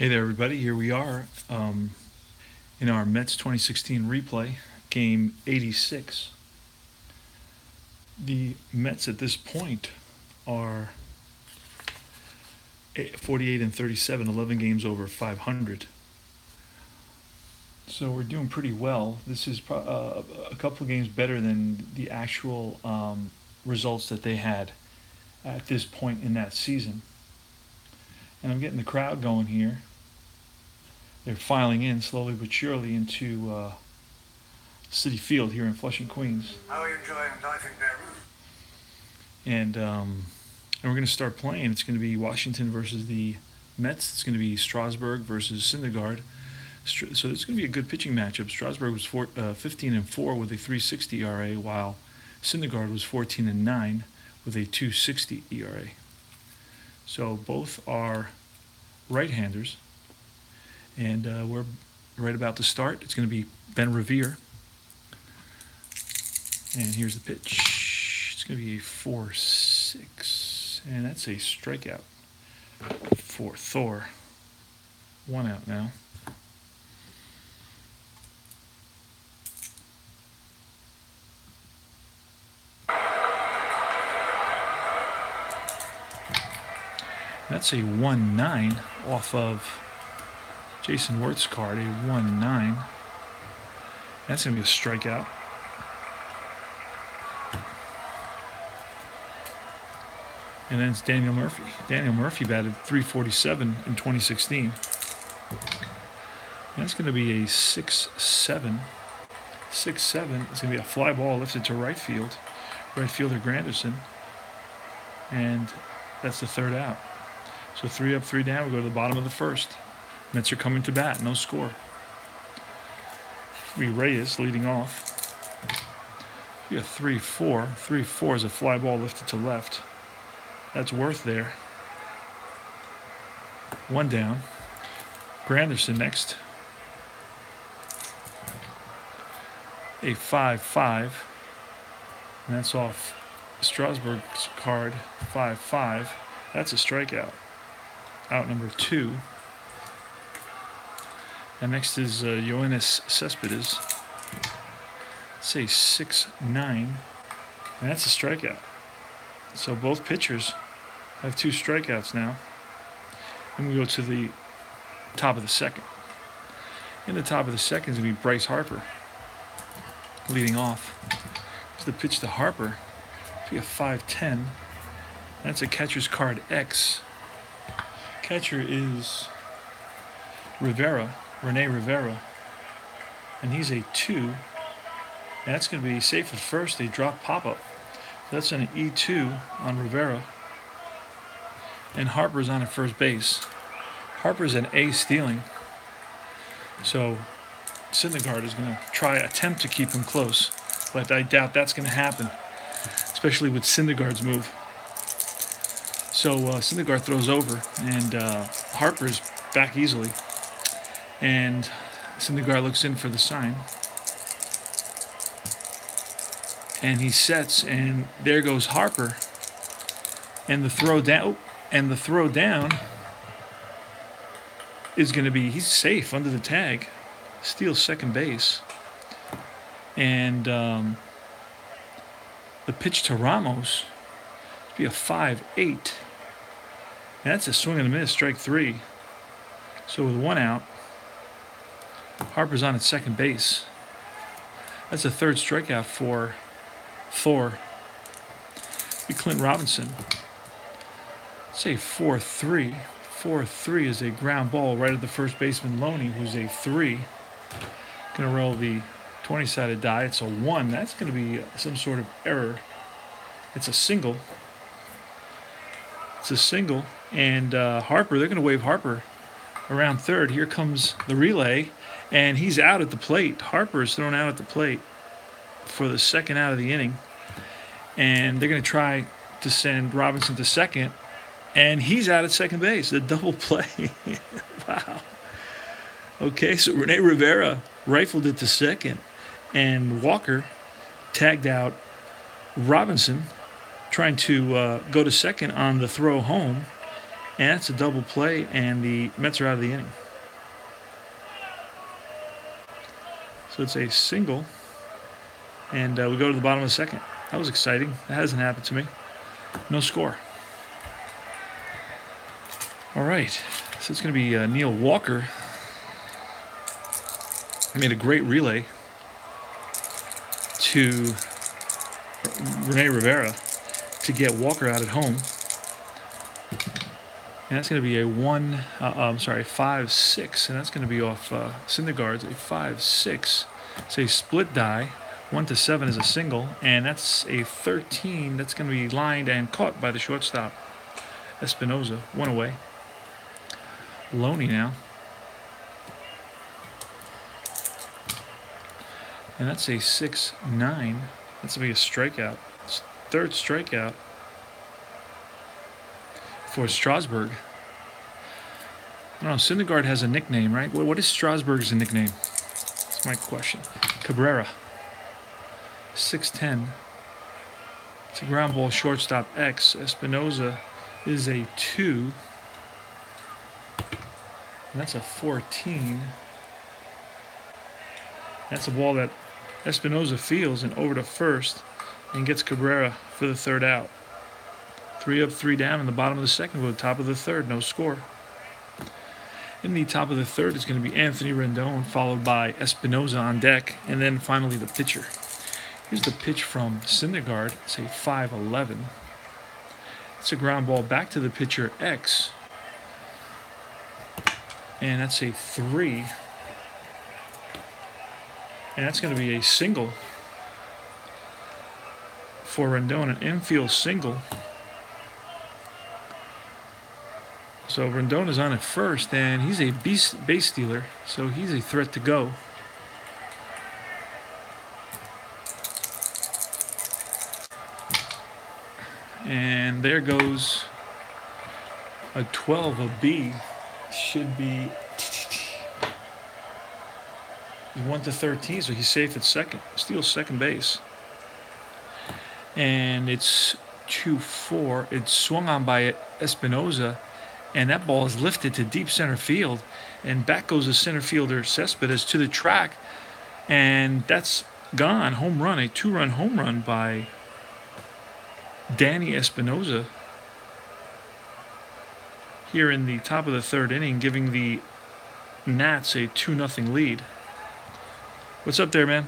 Hey there, everybody. Here we are in our Mets 2016 replay, game 86. The Mets at this point are 48 and 37, 11 games over 500. So we're doing pretty well. This is a couple of games better than the actual results that they had at this point in that season. And I'm getting the crowd going here. They're filing in slowly but surely into City Field here in Flushing, Queens. How are you enjoying diving there? And we're going to start playing. It's going to be Washington versus the Mets. It's going to be Strasburg versus Syndergaard. So it's going to be a good pitching matchup. Strasburg was 15 and 4 with a 3.60 ERA, while Syndergaard was 14 and 9 with a 2.60 ERA. So both are right-handers, and we're right about to start. It's going to be Ben Revere. And here's the pitch. It's going to be a 4-6. And that's a strikeout for Thor. 1 out now. That's a 1-9 off of Jason Wirtz's card. A 1-9. That's going to be a strikeout. And then it's Daniel Murphy. Daniel Murphy batted .347 in 2016. That's going to be a 6-7. 6-7 is going to be a fly ball lifted to right field. Right fielder Granderson. And that's the third out. So 3 up, 3 down. We go to the bottom of the first. Mets are coming to bat. No score. It'll be Reyes leading off. We got 3-4. 3-4 is a fly ball lifted to left. That's Worth there. 1 down. Granderson next. A 5-5. And that's off Strasburg's card. 5-5. That's a strikeout. Out number 2. And next is Yoenis Cespedes. It's a 6-9. And that's a strikeout. So both pitchers have 2 strikeouts now. And we go to the top of the second. In the top of the second is going to be Bryce Harper leading off. It's the pitch to Harper. It'll be a 5-10. That's a catcher's card X. Catcher is Rene Rivera. And he's a 2. And that's going to be safe at first. They drop pop-up. That's an E2 on Rivera. And Harper's on at first base. Harper's an A stealing. So Syndergaard is going to attempt to keep him close. But I doubt that's going to happen, especially with Syndergaard's move. So Syndergaard throws over, and Harper's back easily. And Syndergaard looks in for the sign. And he sets, and there goes Harper. And the throw down, is going to be, he's safe under the tag. Steals second base. And the pitch to Ramos would be a 5-8. And that's a swing and a miss, strike 3. So with 1 out, Harper's on at second base. That's a third strikeout for Thor. Be Clint Robinson. Say 4-3. 4-3 is a ground ball right at the first baseman Loney, who's a 3. Gonna roll the 20-sided die. It's a 1. That's gonna be some sort of error. It's a single. It's a single. And Harper, they're gonna wave Harper around third. Here comes the relay, and he's out at the plate. Harper is thrown out at the plate for the second out of the inning. And they're going to try to send Robinson to second. And he's out at second base. A double play. Wow. Okay, so Rene Rivera rifled it to second. And Walker tagged out Robinson, trying to go to second on the throw home. And that's a double play, and the Mets are out of the inning. So it's a single, and we go to the bottom of the second. That was exciting. That hasn't happened to me. No score. All right, so it's going to be Neil Walker. Made a great relay to Rene Rivera to get Walker out at home. And that's going to be a 5-6, and that's going to be off Syndergaard's, a 5-6. It's a split die. 1-7 is a single, and that's a 13. That's going to be lined and caught by the shortstop, Espinoza. One away. Loney now. And that's a 6-9. That's going to be a strikeout. It's third strikeout for Strasburg. I don't know, Syndergaard has a nickname, right? What is Strasburg's nickname? That's my question. Cabrera. 6'10". It's a ground ball shortstop X. Espinoza is a 2. And that's a 14. That's a ball that Espinoza fields and over to first and gets Cabrera for the third out. 3 up, 3 down in the bottom of the second with the top of the third. No score. In the top of the third is going to be Anthony Rendon, followed by Espinoza on deck, and then finally the pitcher. Here's the pitch from Syndergaard. It's a 5-11. It's a ground ball back to the pitcher X. And that's a 3. And that's going to be a single for Rendon, an infield single. So Rendon is on at first, and he's a base stealer, so he's a threat to go. And there goes a 12, a B. Should be 1-13, so he's safe at second. Steals second base. And it's 2-4. It's swung on by Espinoza, and that ball is lifted to deep center field. And back goes the center fielder Cespedes to the track, and that's gone. Home run, a 2-run home run by Danny Espinoza here in the top of the third inning, giving the Nats a 2-0 lead. What's up there, man?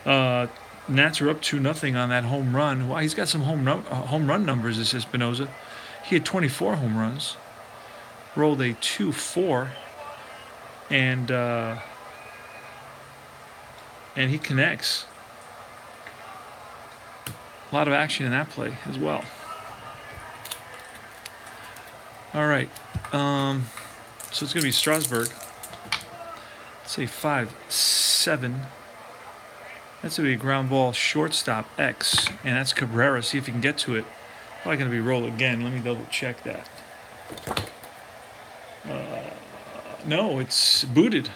Nats are up 2-0 on that home run. Wow, he's got some home run numbers, this Espinoza. He had 24 home runs, rolled a 2-4, and he connects. A lot of action in that play as well. All right. So it's going to be Strasburg. Let's say 5-7. That's going to be a ground ball shortstop X. And that's Cabrera. See if he can get to it. Probably going to be rolled again. Let me double check that. No, it's booted.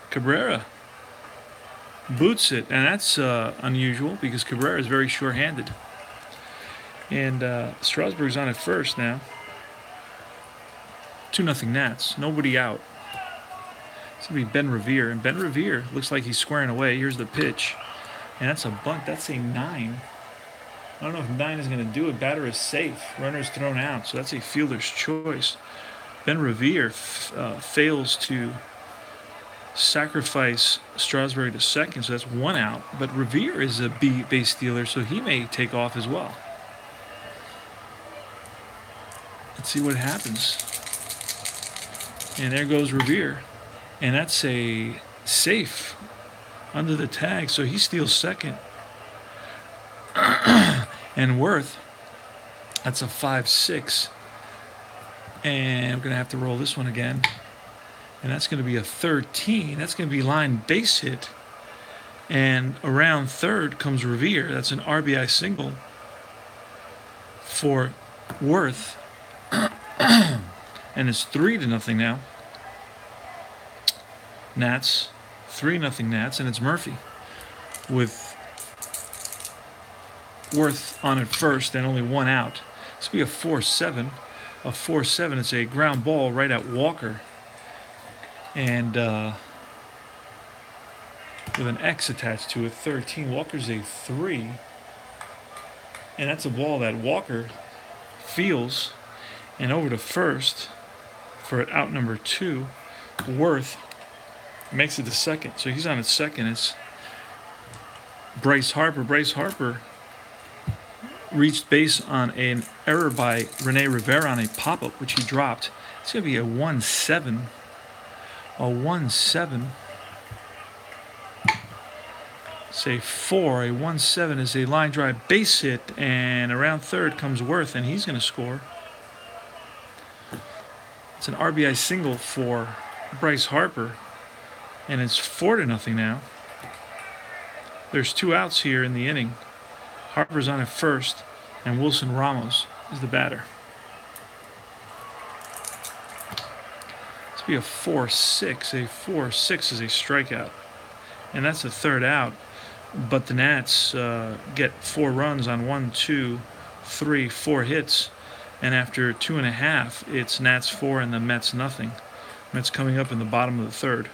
Cabrera boots it. And that's unusual because Cabrera is very sure-handed. And Strasburg's on at first now. 2-0 Nats. Nobody out. It's going to be Ben Revere. And Ben Revere looks like he's squaring away. Here's the pitch. And that's a bunt. That's a 9. I don't know if 9 is going to do it. Batter is safe. Runner's thrown out. So that's a fielder's choice. Ben Revere fails to sacrifice Strasburg to second. So that's 1 out. But Revere is a base stealer, so he may take off as well. Let's see what happens. And there goes Revere. And that's a safe under the tag. So he steals second. And Worth, that's a 5-6. And I'm going to have to roll this one again. And that's going to be a 13. That's going to be line base hit. And around third comes Revere. That's an RBI single for Worth. And it's 3-0 now. Nats, 3-0 Nats, and it's Murphy with Worth on at first and only 1 out. This will be a 4-7. a 4-7. It's a ground ball right at Walker. And with an X attached to it, 13. Walker's a 3. And that's a ball that Walker feels. And over to first for out number 2. Worth makes it to second. So he's on at second. It's Bryce Harper. Bryce Harper reached base on an error by Rene Rivera on a pop-up, which he dropped. It's going to be a 1-7. A 1-7. Say 4. A 1-7 is a line drive base hit, and around third comes Worth, and he's going to score. It's an RBI single for Bryce Harper, and it's 4-0 now. There's 2 outs here in the inning. Harper's on at first, and Wilson Ramos is the batter. It's be a 4-6. A 4-6 is a strikeout, and that's the third out. But the Nats get 4 runs on 1, 2, 3, 4 hits, and after 2.5, it's Nats 4 and the Mets nothing. Mets coming up in the bottom of the third.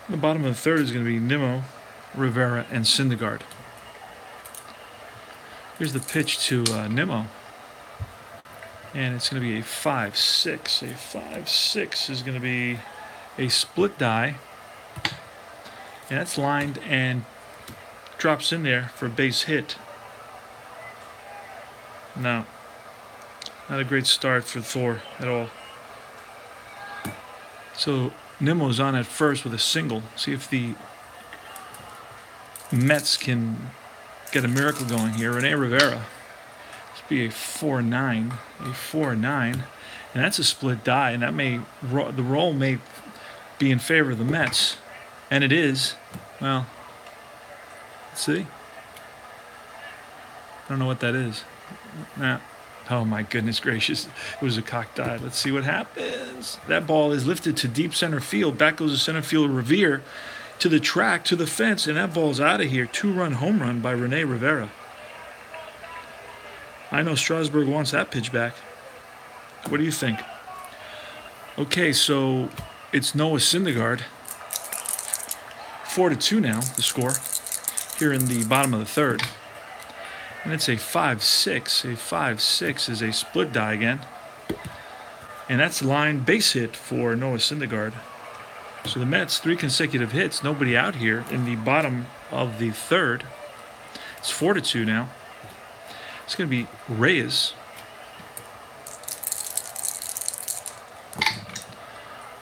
In the bottom of the third is going to be Nimmo, Rivera, and Syndergaard. Here's the pitch to Nimmo. And it's going to be a 5-6. A 5-6 is going to be a split die. And that's lined and drops in there for a base hit. No. Not a great start for Thor at all. So Nimmo's on at first with a single. See if the Mets can get a miracle going here. Rene Rivera. This be a 4-9. A 4-9. And that's a split die. And that may, the roll may be in favor of the Mets. And it is. Well, let's see. I don't know what that is. Nah. Oh my goodness gracious. It was a cocked die. Let's see what happens. That ball is lifted to deep center field. Back goes the center fielder Revere to the track, to the fence, and that ball's out of here. 2-run home run by Rene Rivera. I know Strasburg wants that pitch back. What do you think? Okay, so it's Noah Syndergaard. 4-2 now, the score, here in the bottom of the third. And it's a 5-6. A 5-6 is a split die again. And that's line base hit for Noah Syndergaard. So the Mets, 3 consecutive hits. Nobody out here in the bottom of the third. It's 4-2 now. It's going to be Reyes.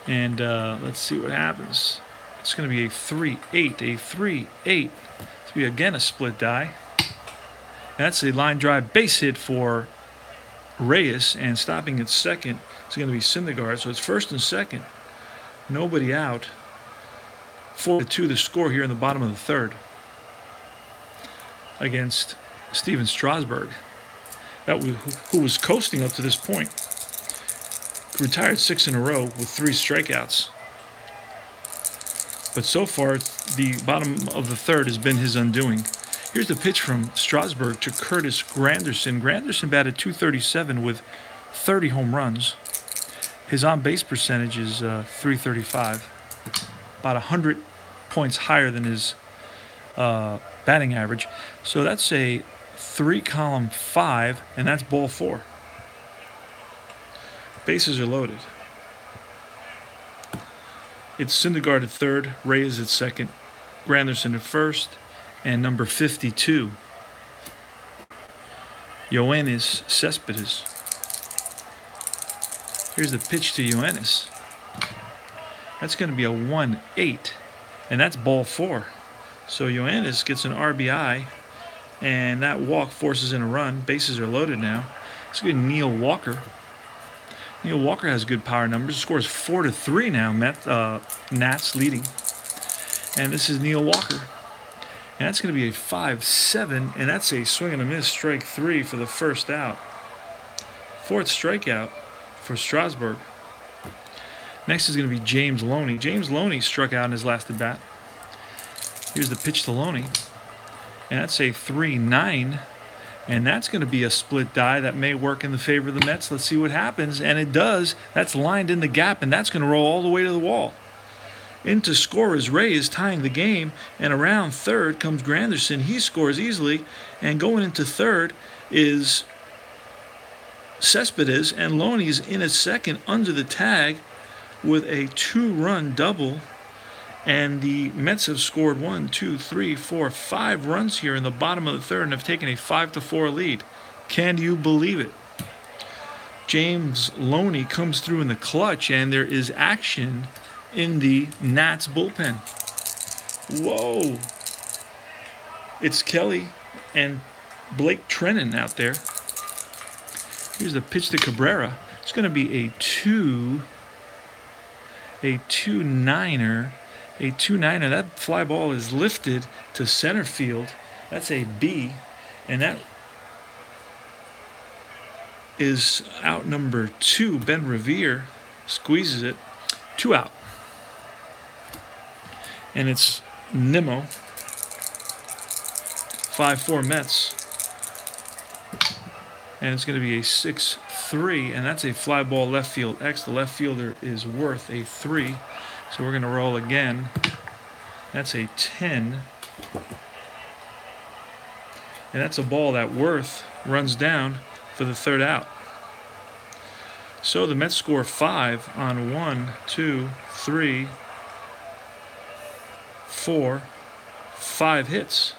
And let's see what happens. It's going to be a 3-8. A 3-8. It's going to be again a split die. That's a line drive base hit for Reyes, and stopping at second is going to be Syndergaard. So it's first and second. Nobody out. 4-2 the score here in the bottom of the third against Steven Strasburg, who was coasting up to this point. Retired 6 in a row with 3 strikeouts. But so far, the bottom of the third has been his undoing. Here's the pitch from Strasburg to Curtis Granderson. Granderson batted .237 with 30 home runs. His on-base percentage is .335, about 100 points higher than his batting average. So that's a 3-column 5, and that's ball 4. Bases are loaded. It's Syndergaard at third, Reyes at second, Granderson at first, and number 52, Yoenis Cespedes. Here's the pitch to Yoenis. That's going to be a 1-8, and that's ball 4. So Yoenis gets an RBI, and that walk forces in a run. Bases are loaded now. It's good. Neil Walker. Neil Walker has good power numbers. Scores 4-3 now. Nats leading, and this is Neil Walker. And that's going to be a 5-7, and that's a swing and a miss, strike 3 for the first out. 4th strikeout for Strasburg. Next is going to be James Loney. James Loney struck out in his last at-bat. Here's the pitch to Loney, and that's a 3-9, And that's going to be a split die that may work in the favor of the Mets. Let's see what happens. And it does. That's lined in the gap, and that's going to roll all the way to the wall. Into score is Ray tying the game, and around third comes Granderson. He scores easily, and going into third is Cespedes, and Loney's in a second under the tag with a 2-run double. And the Mets have scored 5 runs here in the bottom of the third and have taken a 5-4 lead. Can you believe it? James Loney comes through in the clutch, and there is action in the Nats bullpen. Whoa. It's Kelly and Blake Treinen out there. Here's the pitch to Cabrera. It's going to be a 2-9er. A 2-9er. That fly ball is lifted to center field. That's a B. And that is out number 2. Ben Revere squeezes it. 2 out. And it's Nimmo. 5-4 Mets. And it's going to be a 6-3. And that's a fly ball left field X. The left fielder is worth a 3. So we're going to roll again. That's a 10. And that's a ball that Worth runs down for the third out. So the Mets score 5 on 1, 2, 3, 4, 5 hits.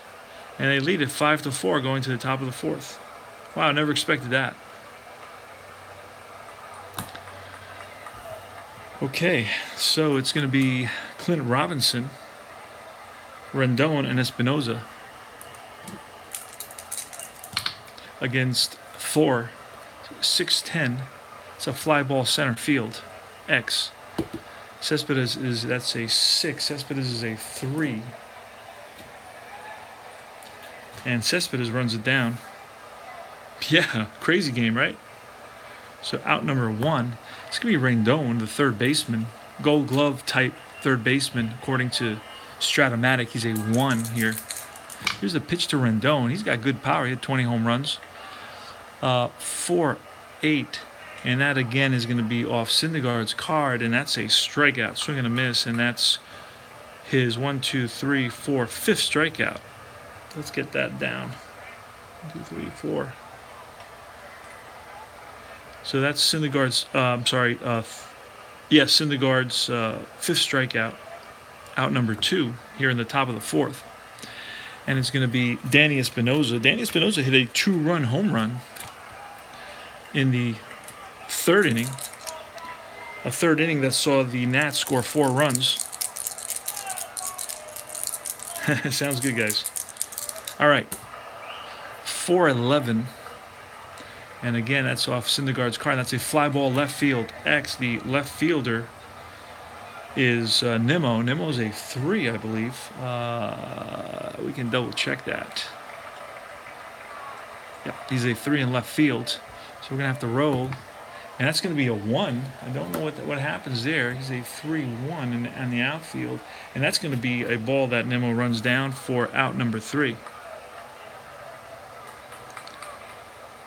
And they lead it 5-4 going to the top of the fourth. Wow, I never expected that. Okay, so it's going to be Clint Robinson, Rendon, and Espinoza against Thor. 6-10. It's a fly ball center field. X. Cespedes that's a 6. Cespedes is a 3. And Cespedes runs it down. Yeah, crazy game, right? So out number 1. It's going to be Rendon, the third baseman. Gold glove type third baseman, according to Stratomatic. He's a 1 here. Here's the pitch to Rendon. He's got good power. He had 20 home runs. 4-8. And that, again, is going to be off Syndergaard's card, and that's a strikeout. Swing and a miss, and that's his 5th strikeout. Let's get that down. 1, 2, 3, 4. So that's Syndergaard's, Syndergaard's 5th strikeout, out number 2 here in the top of the fourth. And it's going to be Danny Espinoza. Danny Espinoza hit a 2-run home run in the third inning. A third inning that saw the Nats score 4 runs. Sounds good, guys. All right. 4-11. And again, that's off Syndergaard's card. That's a fly ball left field X. The left fielder is Nimmo. Nimmo's a 3, I believe. We can double check that. Yep, he's a 3 in left field. So we're going to have to roll. And that's going to be a 1. I don't know what happens there. He's a 3-1 in the outfield. And that's going to be a ball that Nimmo runs down for out number 3.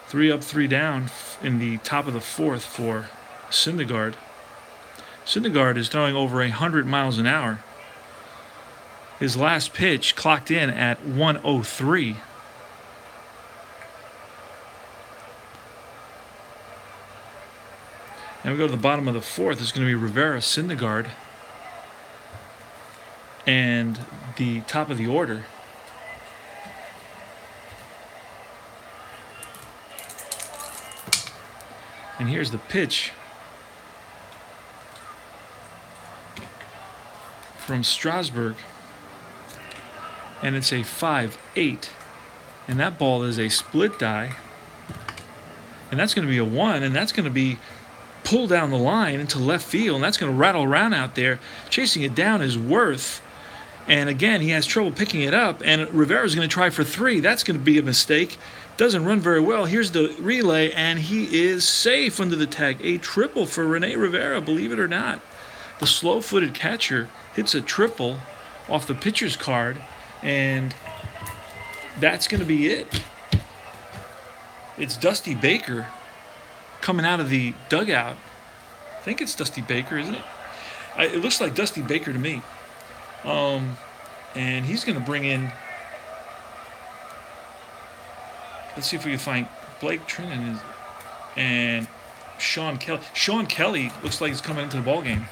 3 up, 3 down in the top of the fourth for Syndergaard. Syndergaard is throwing over 100 miles an hour. His last pitch clocked in at 103. Now we go to the bottom of the fourth. It's going to be Rivera, Syndergaard, and the top of the order. And here's the pitch from Strasburg. And it's a 5-8. And that ball is a split die. And that's going to be a 1. And that's going to be pulled down the line into left field. And that's going to rattle around out there. Chasing it down is Worth. And again, he has trouble picking it up. And Rivera's going to try for 3. That's going to be a mistake. Doesn't run very well. Here's the relay, and he is safe under the tag. A triple for Rene Rivera, believe it or not. The slow-footed catcher hits a triple off the pitcher's card, and that's going to be it. it's Dusty Baker coming out of the dugout. I think it's Dusty Baker, isn't it? It looks like Dusty Baker to me. And he's going to bring in. Let's see if we can find Blake Trinan and Sean Kelly. Sean Kelly looks like he's coming into the ball game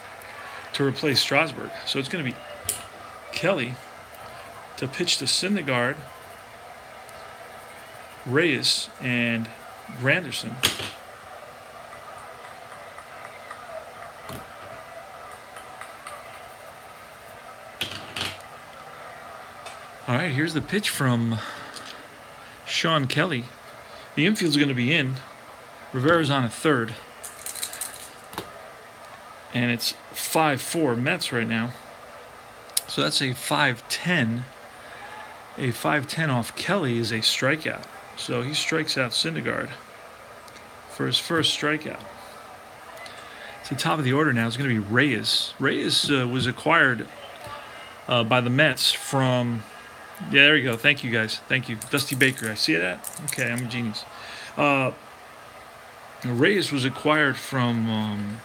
to replace Strasburg. So it's going to be Kelly to pitch to Syndergaard, Reyes, and Granderson. All right, here's the pitch from Sean Kelly. The infield's going to be in. Rivera's on a third. And it's 5-4 Mets right now. So that's a 5-10. A 5-10 off Kelly is a strikeout. So he strikes out Syndergaard for his first strikeout. It's the top of the order now. It's going to be Reyes. Reyes was acquired by the Mets from... Yeah, there you go. Thank you, guys. Thank you. Dusty Baker. I see that? Okay, I'm a genius. Reyes was acquired from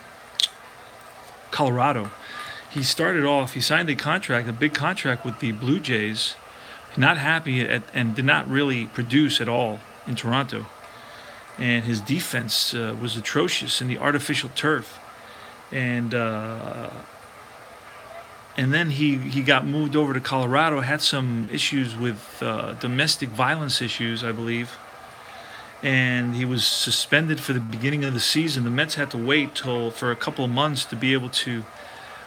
Colorado. He started off, he signed a big contract with the Blue Jays, not happy and did not really produce at all in Toronto. And his defense was atrocious in the artificial turf. And then he got moved over to Colorado, had some issues with domestic violence issues, I believe. And he was suspended for the beginning of the season. The Mets had to wait for a couple of months to be able to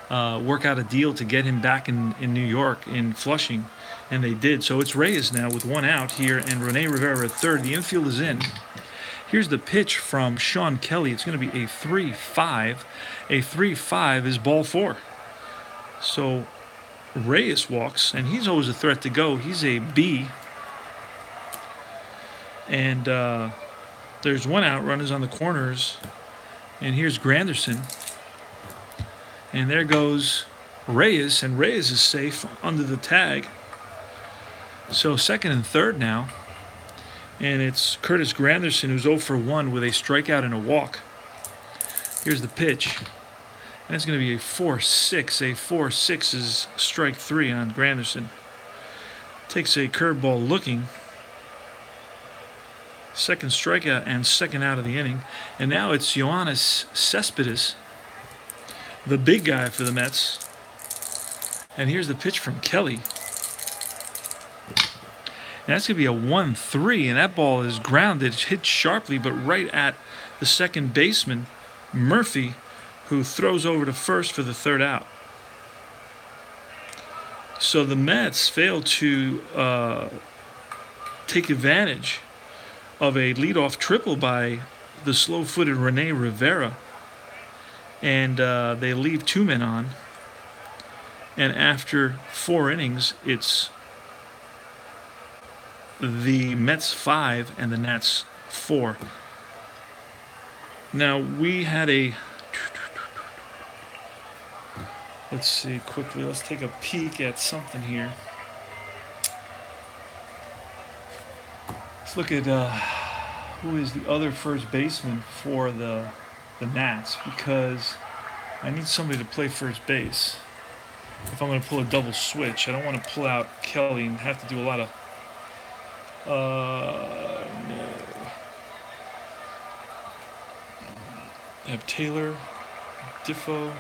work out a deal to get him back in New York, in Flushing. And they did. So it's Reyes now with one out here, and Rene Rivera at third. The infield is in. Here's the pitch from Sean Kelly. It's going to be a 3-5. A 3-5 is ball 4. So Reyes walks, and he's always a threat to go. He's a B. And there's one out, runners on the corners. And here's Granderson. And there goes Reyes, and Reyes is safe under the tag. So second and third now. And it's Curtis Granderson, who's 0 for 1 with a strikeout and a walk. Here's the pitch. And it's going to be a 4-6. A 4-6 is strike 3 on Granderson. Takes a curveball looking. Second strikeout and second out of the inning. And now it's Yoenis Cespedes, the big guy for the Mets. And here's the pitch from Kelly. And that's going to be a 1-3. And that ball is grounded. It's hit sharply, but right at the second baseman, Murphy, who throws over to first for the third out. So the Mets failed to take advantage of a leadoff triple by the slow-footed Rene Rivera. And they leave 2 men on. And after 4 innings, it's the Mets 5 and the Nats 4. Now, we had a... Let's see quickly. Let's take a peek at something here. Let's look at who is the other first baseman for the Nats, because I need somebody to play first base. If I'm going to pull a double switch, I don't want to pull out Kelly and have to do a lot of no. I have Taylor, Diffo.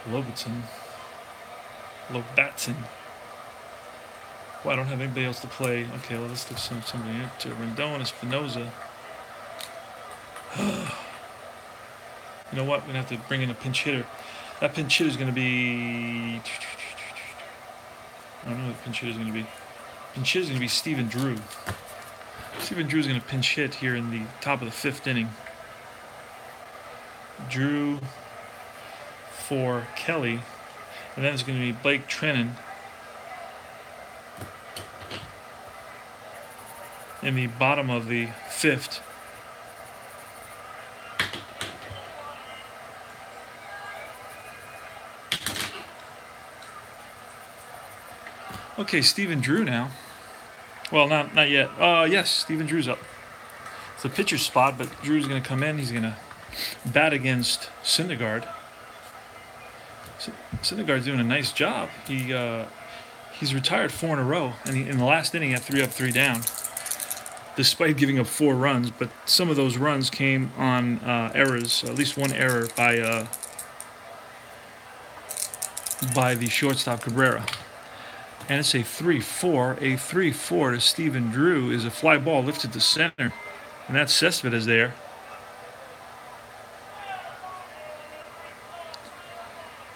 Lobatson. Well, I don't have anybody else to play. Okay, well, let's look somebody into Rendon, Espinoza. You know what? We're going to have to bring in a pinch hitter. That pinch hitter is going to be... I don't know what the pinch hitter is going to be. Pinch hitter is going to be Stephen Drew. Stephen Drew is going to pinch hit here in the top of the 5th inning. Drew for Kelly. And then it's going to be Blake Trinan in the bottom of the 5th. Okay, Stephen Drew now. Well, not yet. Yes, Stephen Drew's up. It's a pitcher's spot, but Drew's going to come in. He's going to bat against Syndergaard. Syndergaard's doing a nice job. He's retired 4 in a row, and in the last inning, he had 3 up, 3 down, despite giving up 4 runs. But some of those runs came on errors. At least one error by the shortstop Cabrera. And it's a 3-4. A 3-4 to Stephen Drew is a fly ball lifted to center, and that's Cespedes there.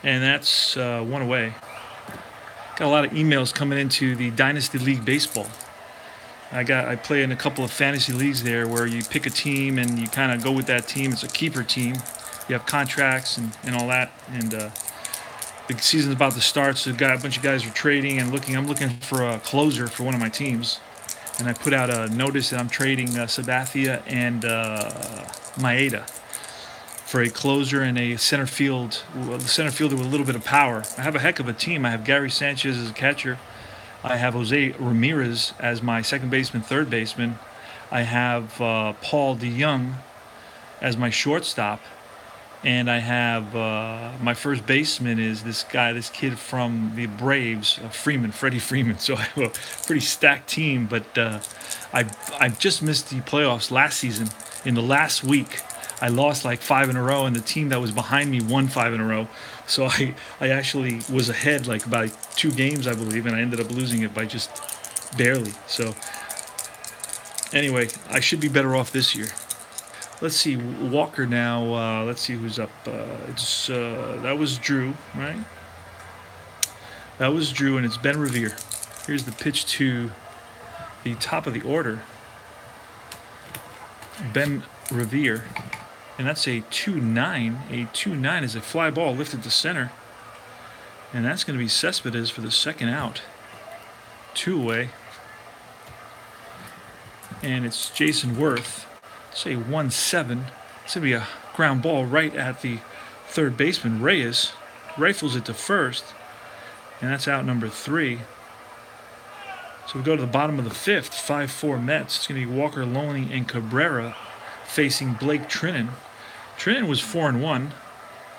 And that's 1 away. Got a lot of emails coming into the Dynasty League Baseball. I play in a couple of fantasy leagues there where you pick a team and you kind of go with that team. It's a keeper team. You have contracts and all that. And the season's about to start, so a bunch of guys are trading and looking. I'm looking for a closer for one of my teams. And I put out a notice that I'm trading Sabathia and Maeda for a closer and a center fielder with a little bit of power. I have a heck of a team. I have Gary Sanchez as a catcher. I have Jose Ramirez as my second baseman, third baseman. I have Paul DeYoung as my shortstop. And I have my first baseman is this kid from the Braves, Freddie Freeman. So I have a pretty stacked team, but I just missed the playoffs last season. In the last week, I lost like 5 in a row, and the team that was behind me won 5 in a row. So I actually was ahead like by 2 games, I believe, and I ended up losing it by just barely. So anyway, I should be better off this year. Let's see, Walker now. Let's see who's up. That was Drew, right? That was Drew, and it's Ben Revere. Here's the pitch to the top of the order. Ben Revere. And that's a 2-9. A 2-9 is a fly ball lifted to center. And that's going to be Cespedes for the second out. 2 away. And it's Jason Worth. Say 1-7. It's going to be a ground ball right at the third baseman, Reyes. Rifles it to first. And that's out number 3. So we go to the bottom of the 5th. 5-4 Mets. It's going to be Walker, Loney, and Cabrera facing Blake Trinan. Trinan was 4-1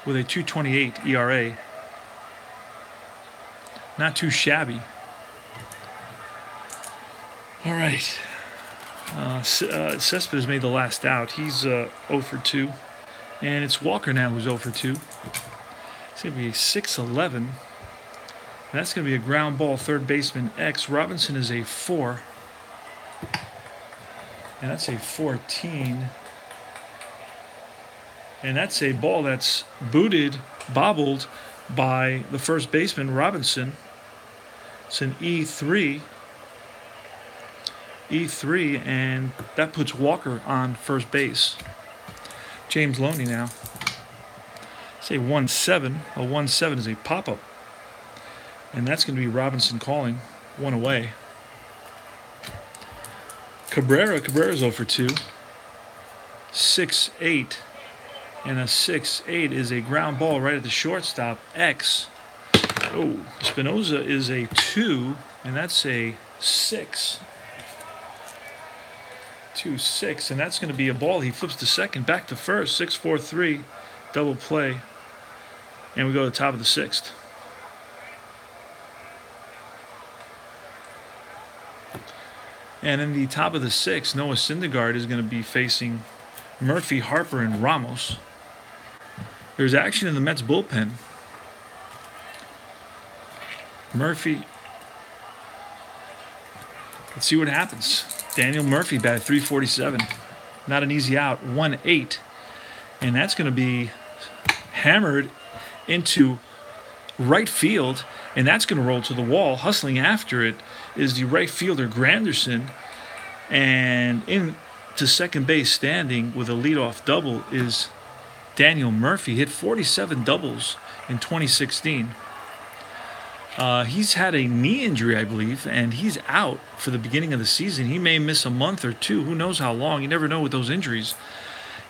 with a 2.28 ERA. Not too shabby. All right. Cespedes made the last out. He's 0 for 2. And it's Walker now who's 0 for 2. It's going to be a 6-11. That's going to be a ground ball, third baseman X. Robinson is a 4. And that's a 14. And that's a ball that's bobbled by the first baseman, Robinson. It's an E3. And that puts Walker on first base. James Loney now. Say 1-7. A 1-7 is a pop-up. And that's going to be Robinson calling. 1 away. Cabrera's 0 for 2. 6-8. And a 6-8 is a ground ball right at the shortstop, X. Oh, Espinoza is a 2, and that's a 6. 2-6, and that's going to be a ball. He flips to second, back to first. 6-4-3, double play. And we go to the top of the 6th. And in the top of the 6th, Noah Syndergaard is going to be facing Murphy, Harper, and Ramos. There's action in the Mets bullpen. Murphy. Let's see what happens. Daniel Murphy batted .347. Not an easy out. 1-8. And that's going to be hammered into right field. And that's going to roll to the wall. Hustling after it is the right fielder, Granderson. And into second base standing with a leadoff double is Daniel Murphy. Hit 47 doubles in 2016. He's had a knee injury, I believe, and he's out for the beginning of the season. He may miss a month or 2. Who knows how long? You never know with those injuries.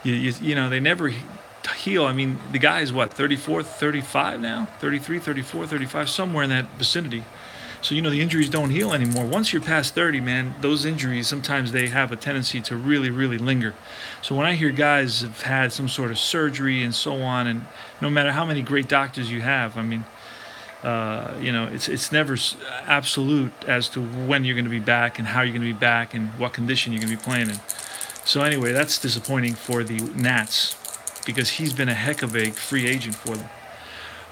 You know, they never heal. I mean, the guy is, 34, 35 now? 33, 34, 35, somewhere in that vicinity. So, you know, the injuries don't heal anymore. Once you're past 30, man, those injuries, sometimes they have a tendency to really, really linger. So when I hear guys have had some sort of surgery and so on, and no matter how many great doctors you have, I mean, you know, it's never absolute as to when you're going to be back and how you're going to be back and what condition you're going to be playing in. So anyway, that's disappointing for the Nats because he's been a heck of a free agent for them.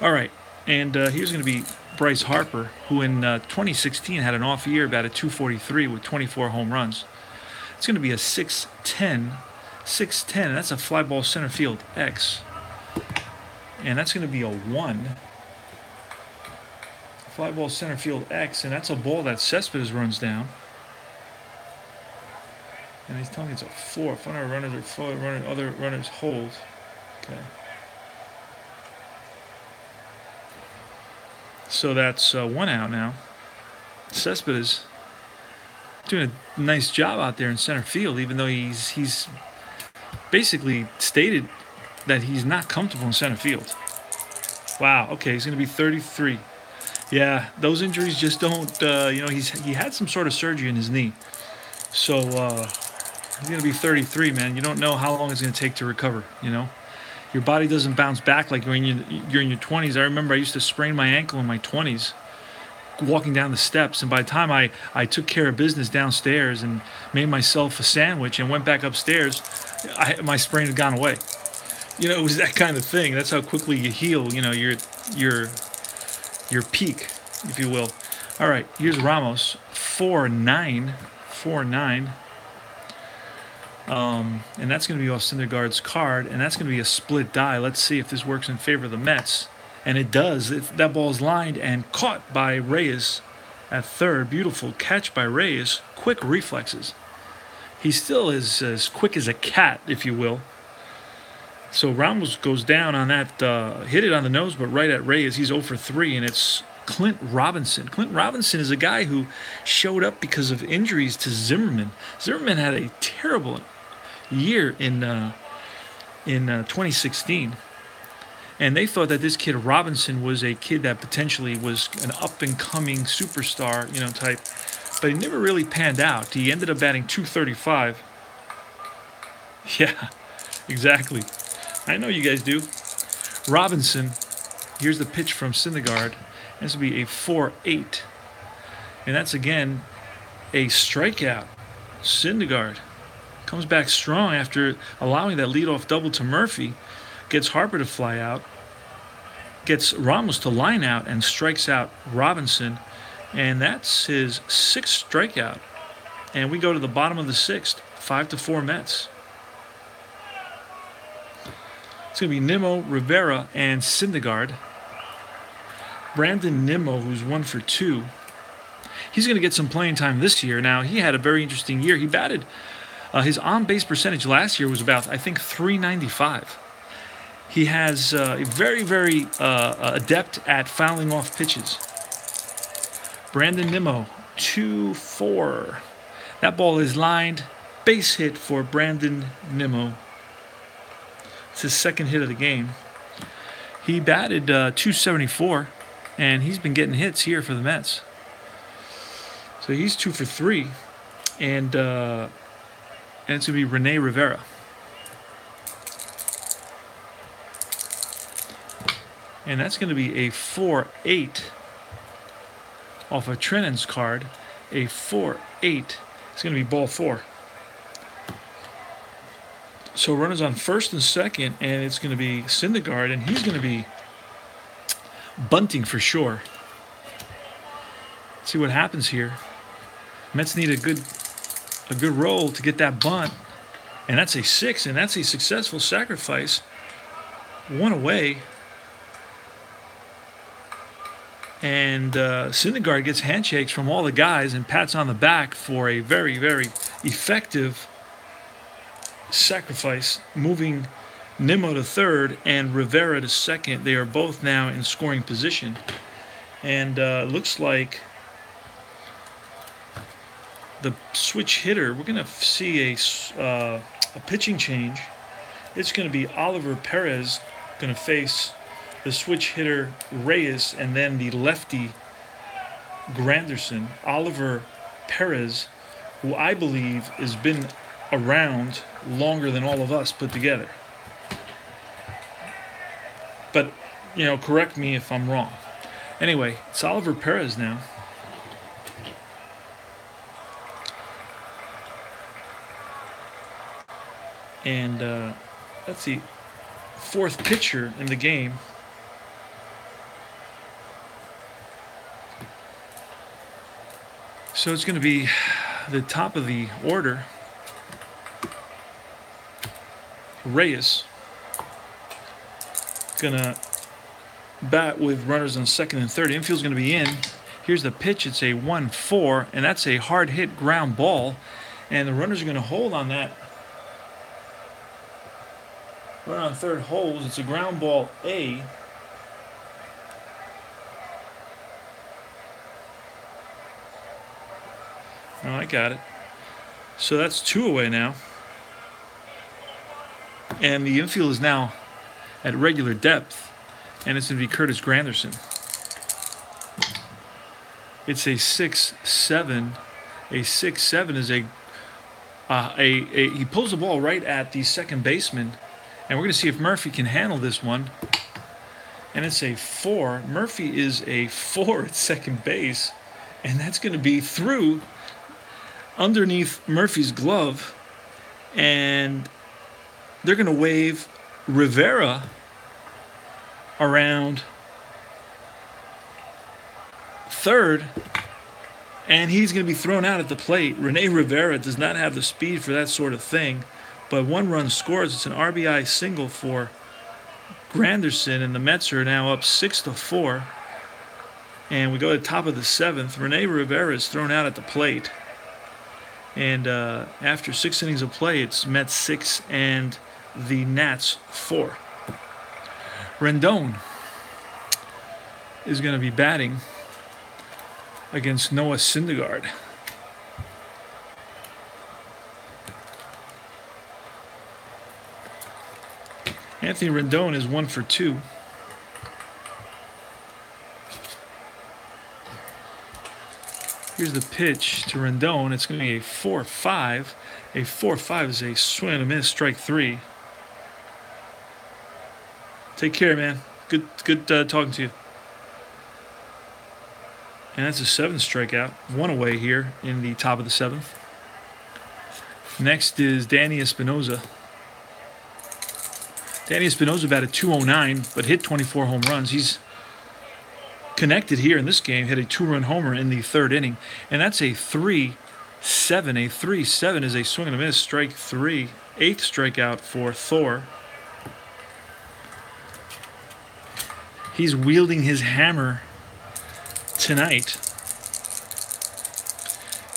All right, and here's going to be Bryce Harper, who in 2016 had an off year, about a 243 with 24 home runs. It's going to be a 6'10", that's a fly ball center field X. And that's going to be a 1. Fly ball center field X, and that's a ball that Cespedes runs down. And he's telling me it's a 4. If other runners are forward, other runners hold. Okay. So that's 1 out now. Cespedes doing a nice job out there in center field, even though he's basically stated that he's not comfortable in center field. Wow. Okay, he's going to be 33. Yeah, those injuries just don't. You know, he had some sort of surgery in his knee, so he's going to be 33. Man, you don't know how long it's going to take to recover. You know. Your body doesn't bounce back like when you're in your 20s. I remember I used to sprain my ankle in my 20s walking down the steps, and by the time I took care of business downstairs and made myself a sandwich and went back upstairs, my sprain had gone away. You know, it was that kind of thing. That's how quickly you heal, you know, your peak, if you will. All right, here's Ramos, 4'9", 4'9". And that's going to be off Syndergaard's card, and that's going to be a split die. Let's see if this works in favor of the Mets. And it does. That ball is lined and caught by Reyes at third. Beautiful catch by Reyes. Quick reflexes. He still is as quick as a cat, if you will. So Ramos goes down on that, hit it on the nose, but right at Reyes. He's 0 for 3, and it's Clint Robinson. Clint Robinson is a guy who showed up because of injuries to Zimmerman. Zimmerman had a terrible year in 2016, and they thought that this kid Robinson was a kid that potentially was an up-and-coming superstar, you know, type, but he never really panned out. He ended up batting .235. Yeah, exactly. I know you guys do. Robinson, here's the pitch from Syndergaard. This will be a 4-8, and that's again a strikeout. Syndergaard comes back strong after allowing that leadoff double to Murphy, gets Harper to fly out, gets Ramos to line out, and strikes out Robinson, and that's his 6th strikeout. And we go to the bottom of the 6th, 5-4 Mets. It's going to be Nimmo, Rivera, and Syndergaard. Brandon Nimmo, who's 1 for 2. He's going to get some playing time this year. Now, he had a very interesting year. He batted, his on-base percentage last year was about, I think, .395. He has very, very adept at fouling off pitches. Brandon Nimmo, 2-4. That ball is lined. Base hit for Brandon Nimmo. It's his 2nd hit of the game. He batted .274, and he's been getting hits here for the Mets. So he's 2 for 3, and it's going to be Rene Rivera. And that's going to be a 4-8 off of Trennan's card. A 4-8. It's going to be ball 4. So runners on first and second, and it's going to be Syndergaard, and he's going to be bunting for sure. Let's see what happens here. Mets need a good roll to get that bunt, and that's a 6, and that's a successful sacrifice. 1 away, and Syndergaard gets handshakes from all the guys and pats on the back for a very, very effective sacrifice, moving Nimmo to third and Rivera to second. They are both now in scoring position, and looks like the switch hitter, we're going to see a pitching change. It's going to be Oliver Perez going to face the switch hitter Reyes, and then the lefty Granderson, Oliver Perez, who I believe has been around longer than all of us put together. But, correct me if I'm wrong. Anyway, it's Oliver Perez now. And that's the fourth pitcher in the game. So it's going to be the top of the order. Reyes going to bat with runners on second and third. Infield's going to be in. Here's the pitch. It's a 1-4, and that's a hard hit ground ball. And the runners are going to hold on that. Runner on third holds. It's a ground ball A. Oh, I got it. So that's 2 away now. And the infield is now at regular depth. And it's going to be Curtis Granderson. It's a 6-7. A 6-7 is he pulls the ball right at the second baseman. And we're going to see if Murphy can handle this one. And it's a 4. Murphy is a 4 at second base. And that's going to be through underneath Murphy's glove. And they're going to wave Rivera around third. And he's going to be thrown out at the plate. Rene Rivera does not have the speed for that sort of thing. But 1 run scores. It's an RBI single for Granderson, and the Mets are now up 6-4. And we go to the top of the 7th. Rene Rivera is thrown out at the plate. And after 6 innings of play, it's Mets 6 and the Nats 4. Rendon is going to be batting against Noah Syndergaard. Anthony Rendon is 1 for 2. Here's the pitch to Rendon. It's going to be a 4-5. A 4-5 is a swing and a miss, strike 3. Take care, man. Good talking to you. And that's a 7th strikeout. 1 away here in the top of the 7th. Next is Danny Espinosa. Danny Espinosa batted .209, but hit 24 home runs. He's connected here in this game, hit a 2-run homer in the 3rd inning. And that's a 3-7. A 3-7 is a swing and a miss, strike 3. 8th strikeout for Thor. He's wielding his hammer tonight.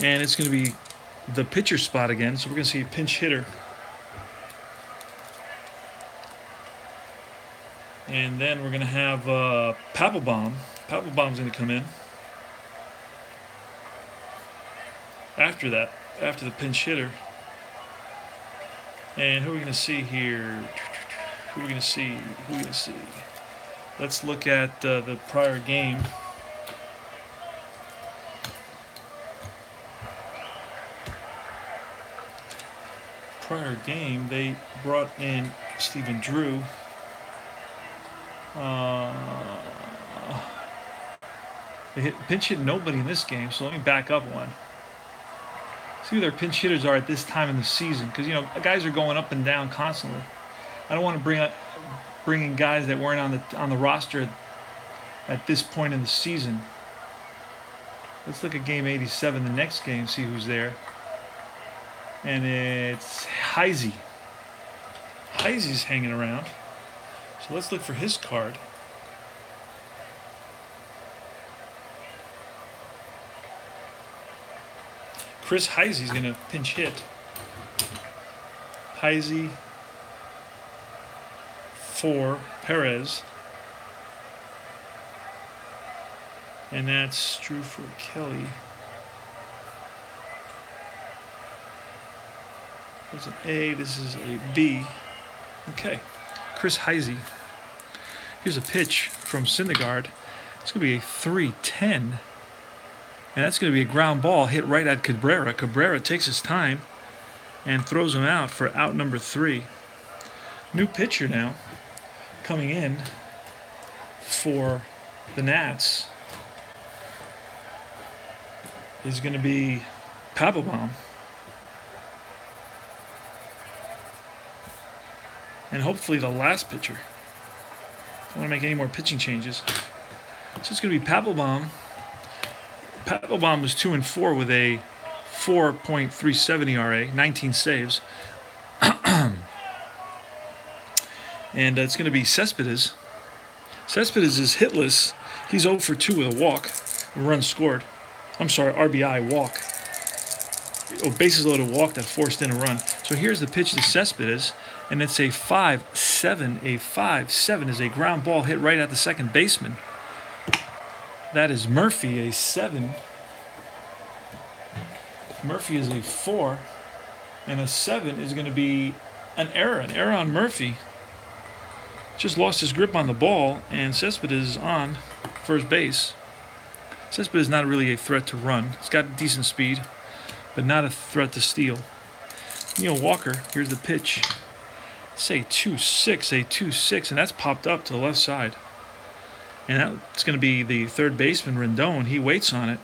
And it's going to be the pitcher spot again, so we're going to see a pinch hitter. And then we're going to have Papelbon. Papelbon's going to come in. After that, after the pinch hitter. And who are we going to see here? Who are we going to see? Who are we going to see? Let's look at the prior game. Prior game, they brought in Stephen Drew. They pinch hit nobody in this game, so let me back up one. See who their pinch hitters are at this time in the season, because guys are going up and down constantly. I don't want to bring in guys that weren't on the roster at this point in the season. Let's look at game 87, the next game, see who's there. And it's Heisey. Heisey's hanging around. So let's look for his card. Chris Heisey's going to pinch hit. Heisey for Perez. And that's Drew for Kelly. There's an A, this is a B. Okay. Chris Heisey. Here's a pitch from Syndergaard. It's going to be a 3-10. And that's going to be a ground ball hit right at Cabrera. Cabrera takes his time and throws him out for out number 3. New pitcher now coming in for the Nats is going to be Papelbon. And hopefully the last pitcher. I don't want to make any more pitching changes. So it's going to be Papelbon. Papelbon was 2-4 with a 4.37 ERA, 19 saves. And it's going to be Cespedes. Cespedes is hitless. He's 0 for 2 with a walk, a run scored. I'm sorry, RBI walk. Bases loaded walk that forced in a run. So here's the pitch to Cespedes, and it's a 5-7. A 5-7 is a ground ball hit right at the second baseman. That is Murphy, a 7. Murphy is a 4, and a 7 is going to be an error on Murphy. Just lost his grip on the ball, and Cespedes is on first base. Cespedes is not really a threat to run. He's got decent speed, but not a threat to steal. Neil Walker, here's the pitch. Say 2-6, a 2-6, and that's popped up to the left side. And that's going to be the third baseman, Rendon. He waits on it,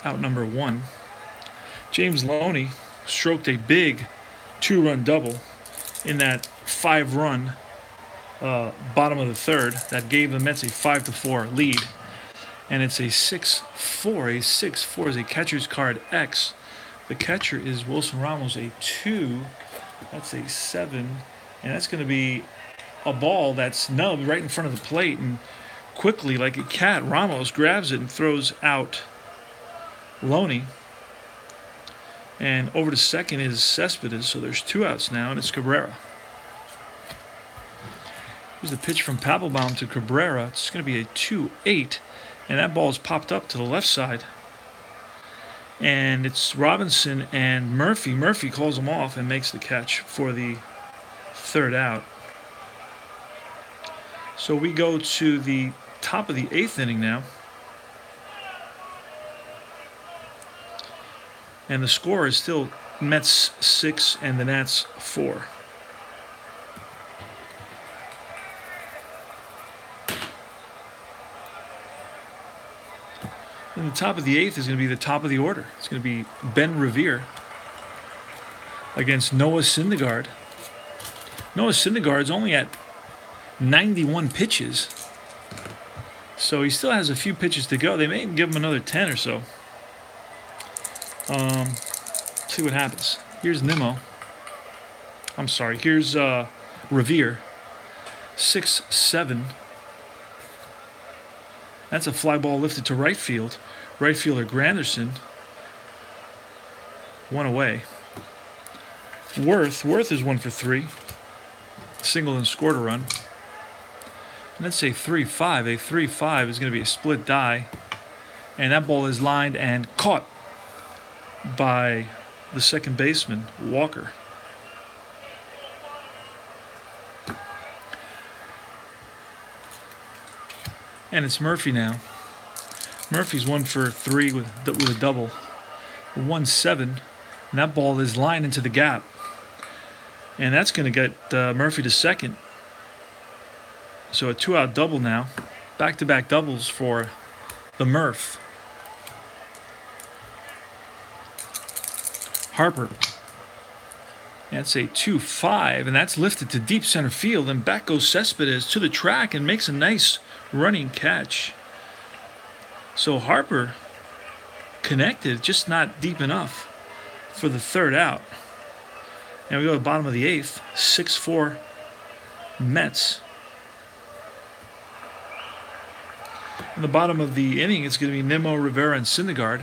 out number 1. James Loney stroked a big 2-run double in that 5-run bottom of the third that gave the Mets a 5-4 lead. And it's a 6-4. A 6-4 is a catcher's card X. The catcher is Wilson Ramos, a 2. That's a 7. And that's going to be a ball that's nubbed right in front of the plate. And quickly, like a cat, Ramos grabs it and throws out Loney. And over to second is Cespedes. So there's 2 outs now, and it's Cabrera. Here's the pitch from Papelbon to Cabrera. It's going to be a 2-8, and that ball is popped up to the left side. And it's Robinson and Murphy. Murphy calls him off and makes the catch for the third out. So we go to the top of the 8th inning now. And the score is still Mets 6 and the Nats 4. And the top of the 8th is going to be the top of the order. It's going to be Ben Revere against Noah Syndergaard. Noah Syndergaard's only at 91 pitches. So he still has a few pitches to go. They may give him another 10 or so. See what happens. Here's Nimmo. I'm sorry. Here's Revere. 6-7. That's a fly ball lifted to right field. Right fielder Granderson. 1 away. Worth is 1 for 3. Single and scored a run. And let's say 3-5. A 3-5 is going to be a split die. And that ball is lined and caught by the second baseman, Walker. And it's Murphy now. Murphy's 1 for 3 with a double. 1-7. And that ball is lined into the gap. And that's going to get Murphy to second. So a 2-out double now. Back-to-back doubles for the Murph. Harper. That's a 2-5, and that's lifted to deep center field. And back goes Cespedes to the track and makes a nice running catch. So Harper connected, just not deep enough for the third out. And we go to the bottom of the 8th, 6-4 Mets. In the bottom of the inning, it's going to be Nimmo, Rivera, and Syndergaard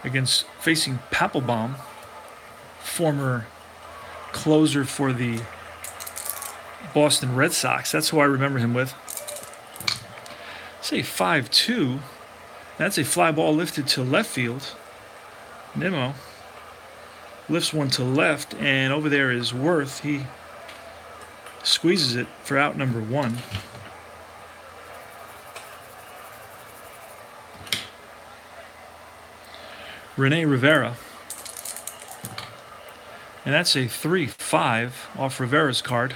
against facing Papelbon, former closer for the Boston Red Sox. That's who I remember him with. Say 5-2. That's a fly ball lifted to left field. Nimmo lifts one to left, and over there is Worth. He squeezes it for out number 1. Rene Rivera. And that's a 3-5 off Rivera's card.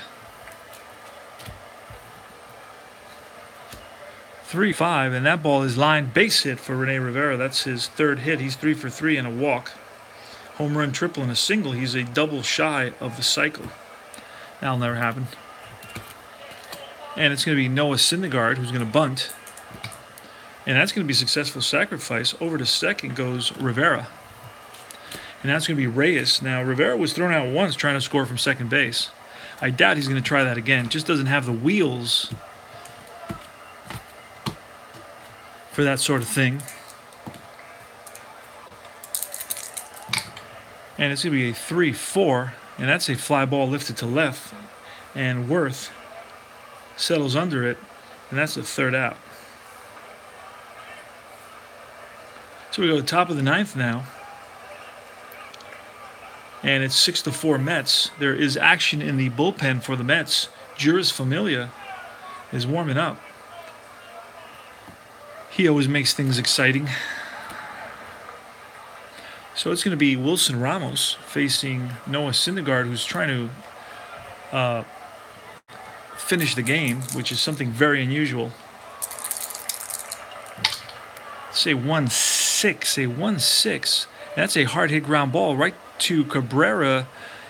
3-5, and that ball is line base hit for Rene Rivera. That's his third hit. He's 3 for 3 in a walk. Home run, triple, and a single. He's a double shy of the cycle. That'll never happen. And it's going to be Noah Syndergaard who's going to bunt. And that's going to be a successful sacrifice. Over to second goes Rivera. And that's going to be Reyes. Now, Rivera was thrown out once trying to score from second base. I doubt he's going to try that again. Just doesn't have the wheels for that sort of thing. And it's going to be a 3-4. And that's a fly ball lifted to left. And Worth settles under it. And that's the third out. So we go to the top of the ninth now. And it's 6-4 Mets. There is action in the bullpen for the Mets. Juris Familia is warming up. He always makes things exciting. So it's going to be Wilson Ramos facing Noah Syndergaard, who's trying to finish the game, which is something very unusual. It's a 1-6. That's a hard hit ground ball right to Cabrera,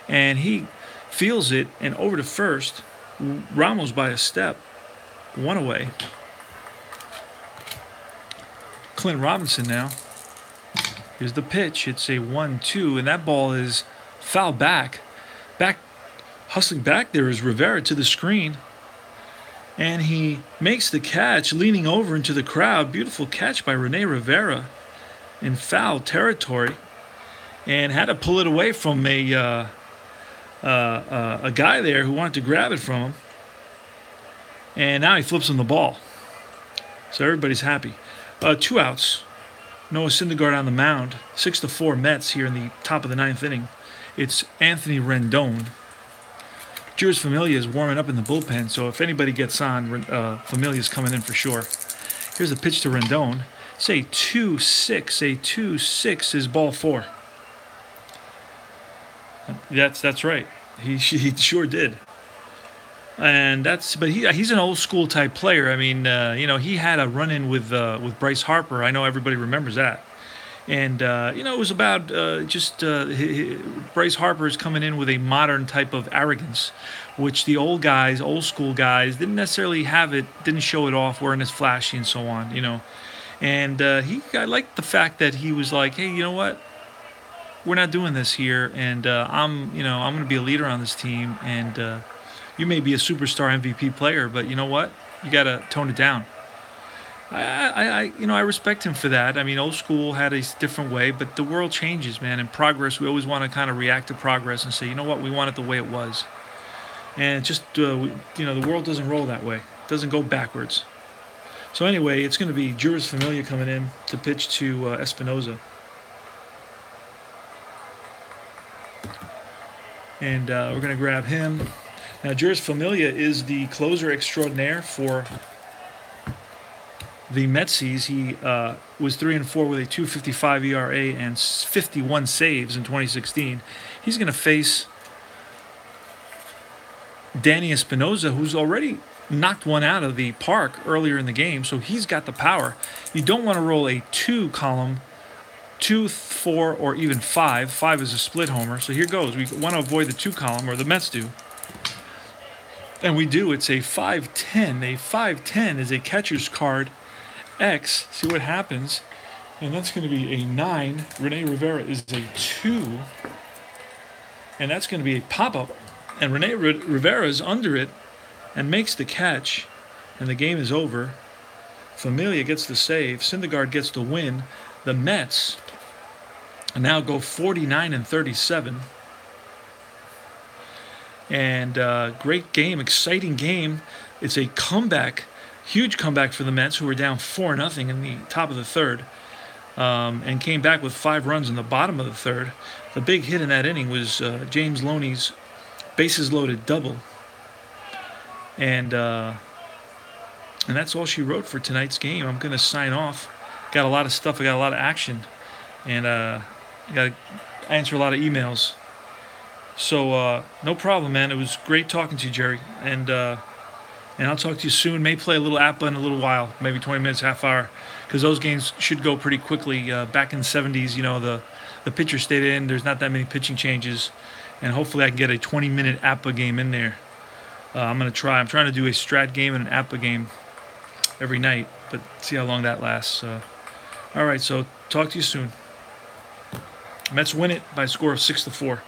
and he feels it, and over to first. Ramos by a step, one away. Clint Robinson now. Here's the pitch. It's a 1-2, and that ball is foul back. Hustling back there is Rivera to the screen, and he makes the catch, leaning over into the crowd. Beautiful catch by Rene Rivera in foul territory, and had to pull it away from a guy there who wanted to grab it from him. And now he flips him the ball. So everybody's happy. 2 outs. Noah Syndergaard on the mound. 6-4 Mets here in the top of the ninth inning. It's Anthony Rendon. Juris Familia is warming up in the bullpen, so if anybody gets on, Familia's coming in for sure. Here's the pitch to Rendon. It's a 2-6. A 2-6 is ball 4. That's right. He sure did. And he's an old school type player. I mean, he had a run-in with Bryce Harper. I know everybody remembers that. And it was about Bryce Harper is coming in with a modern type of arrogance, which the old school guys didn't necessarily have it, didn't show it off, weren't as flashy and so on, And I liked the fact that he was like, hey, you know what? We're not doing this here, and I'm going to be a leader on this team, and you may be a superstar MVP player, but you know what? You got to tone it down. I respect him for that. I mean, old school had a different way, but the world changes, man. And progress, we always want to kind of react to progress and say, you know what? We want it the way it was. And just, the world doesn't roll that way. It doesn't go backwards. So anyway, it's going to be Juris Familia coming in to pitch to Espinoza. And we're going to grab him. Now, Juris Familia is the closer extraordinaire for the Metsies. He was 3-4 with a 2.55 ERA and 51 saves in 2016. He's going to face Danny Espinoza, who's already knocked one out of the park earlier in the game, so he's got the power. You don't want to roll a 2 column, 2, 4, or even 5. 5 is a split homer, so here goes. We want to avoid the 2 column, or the Mets do. And we do. It's a 5-10. A 5-10 is a catcher's card X. See what happens. And that's going to be a 9. Rene Rivera is a 2. And that's going to be a pop-up. And Rene Rivera is under it and makes the catch. And the game is over. Familia gets the save. Syndergaard gets the win. The Mets now go 49-37. And great game, exciting game. It's a comeback, huge comeback for the Mets, who were down 4-0 in the top of the third, and came back with 5 runs in the bottom of the third. The big hit in that inning was James Loney's bases loaded double. And that's all she wrote for tonight's game. I'm going to sign off. Got a lot of stuff. I got a lot of action. and I got to answer a lot of emails. So no problem, man. It was great talking to you, Jerry, and I'll talk to you soon. May play a little APA in a little while, maybe 20 minutes, half hour, because those games should go pretty quickly. Back in the 70s, the pitcher stayed in. There's not that many pitching changes, and hopefully I can get a 20-minute APA game in there. I'm gonna try. I'm trying to do a strat game and an APA game every night, but see how long that lasts. All right, so talk to you soon. Mets win it by a score of 6-4.